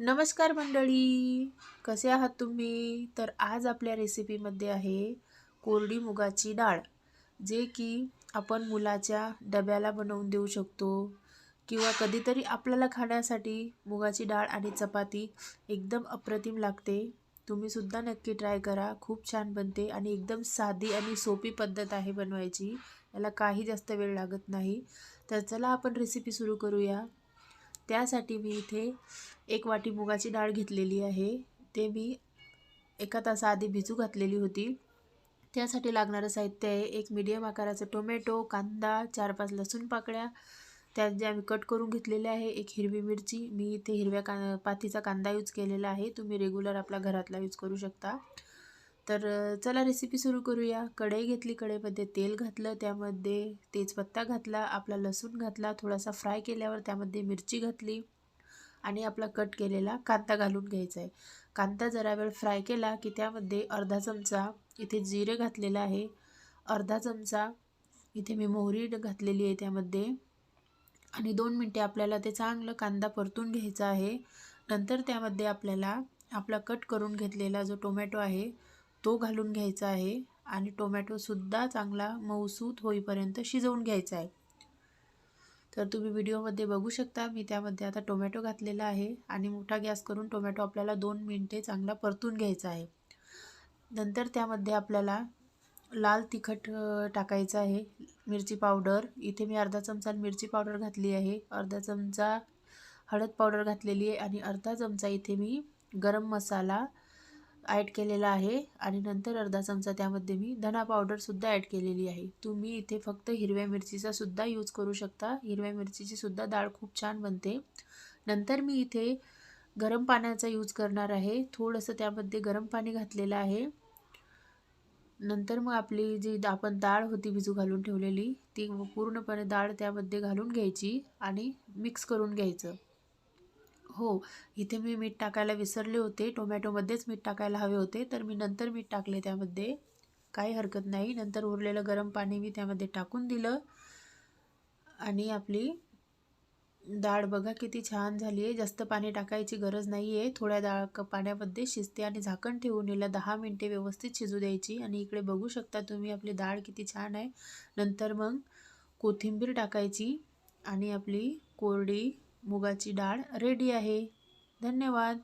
नमस्कार मंडळी, कसे आहात तुम्ही? तर आज आपल्या रेसिपीमध्ये आहे कोरडी मुगाची डाळ, जे की आपण मुलाच्या डब्याला बनवून देऊ शकतो किंवा कधीतरी आपल्याला खाण्यासाठी मुगाची डाळ आणि चपाती एकदम अप्रतिम लागते. तुम्ही सुद्धा नक्की ट्राय करा, खूप छान बनते आणि एकदम साधी आणि सोपी पद्धत आहे बनवायची. याला काही जास्त वेळ लागत नाही. तर चला आपण रेसिपी सुरू करूया. त्यासाठी मी इथे 1 वाटी मुगाची डाळ घेतलेली आहे. ते मी एका तासाआधी भिजू घातलेली होती. त्यासाठी लागणारं साहित्य आहे, एक मीडियम आकाराचा टोमॅटो, कांदा, 4-5 लसूण पाकळ्या त्या ज्या मी कट करून घेतलेल्या आहे, एक हिरवी मिरची. मी इथे हिरव्या पातीचा कांदा यूज केलेला आहे. तुम्ही रेग्युलर आपला घरातला यूज करू शकता. तर चला रेसिपी सुरू करूया. कढई घेतली, कढईमध्ये तेल घातलं, त्यामध्ये तेजपत्ता घातला, आपला लसूण घातला, थोडासा फ्राय केल्यावर त्यामध्ये मिरची घातली आणि आपला कट केलेला कांदा घालून घ्यायचा आहे. कांदा जरा वेळ फ्राय केला की त्यामध्ये अर्धा चमचा इथे जिरे घातलेला आहे, अर्धा चमचा इथे मी मोहरी घातलेली आहे त्यामध्ये आणि 2 मिनिटे आपल्याला ते चांगलं कांदा परतून घ्यायचा आहे. नंतर त्यामध्ये आपल्याला आपला कट करून घेतलेला जो टोमॅटो आहे तो घालून घ्यायचा आहे आणि टोमॅटोसुद्धा चांगला मऊसूत होईपर्यंत शिजवून घ्यायचा आहे. तर तुम्ही व्हिडिओमध्ये बघू शकता, मी त्यामध्ये आता टोमॅटो घातलेला आहे आणि मोठा गॅस करून टोमॅटो आपल्याला 2 मिनिटे चांगला परतून घ्यायचा आहे. नंतर त्यामध्ये आपल्याला लाल तिखट टाकायचं आहे, मिरची पावडर. इथे मी अर्धा चमचा मिरची पावडर घातली आहे, अर्धा चमचा हळद पावडर घातलेली आहे आणि अर्धा चमचा इथे मी गरम मसाला ॲड केलेला आहे आणि नंतर अर्धा चमचा त्यामध्ये मी धना पावडरसुद्धा ॲड केलेली आहे. तुम्ही इथे फक्त हिरव्या मिरचीचा सुद्धा यूज करू शकता. हिरव्या मिरचीची सुद्धा डाळ खूप छान बनते. नंतर मी इथे गरम पाण्याचा यूज करणार आहे. थोडंसं त्यामध्ये गरम पाणी घातलेलं आहे. नंतर मग आपली जी आपण डाळ होती भिजू घालून ठेवलेली, ती पूर्णपणे डाळ त्यामध्ये घालून घ्यायची आणि मिक्स करून घ्यायचं. हो, इथे मी मीठ टाकायला विसरले होते. टोमॅटोमध्येच मीठ टाकायला हवे होते, तर मी नंतर मीठ टाकले त्यामध्ये. काही हरकत नाही. नंतर उरलेलं गरम पाणी मी त्यामध्ये टाकून दिलं आणि आपली डाळ बघा किती छान झाली आहे. जास्त पाणी टाकायची गरज नाही आहे. थोड्या पाण्यामध्ये शिजते आणि झाकण ठेवून हिला 10 मिनिटे व्यवस्थित शिजू द्यायची आणि इकडे बघू शकता तुम्ही आपली डाळ किती छान आहे. नंतर मग कोथिंबीर टाकायची आणि आपली कोरडी मुगाची डाळ रेडी आहे. धन्यवाद.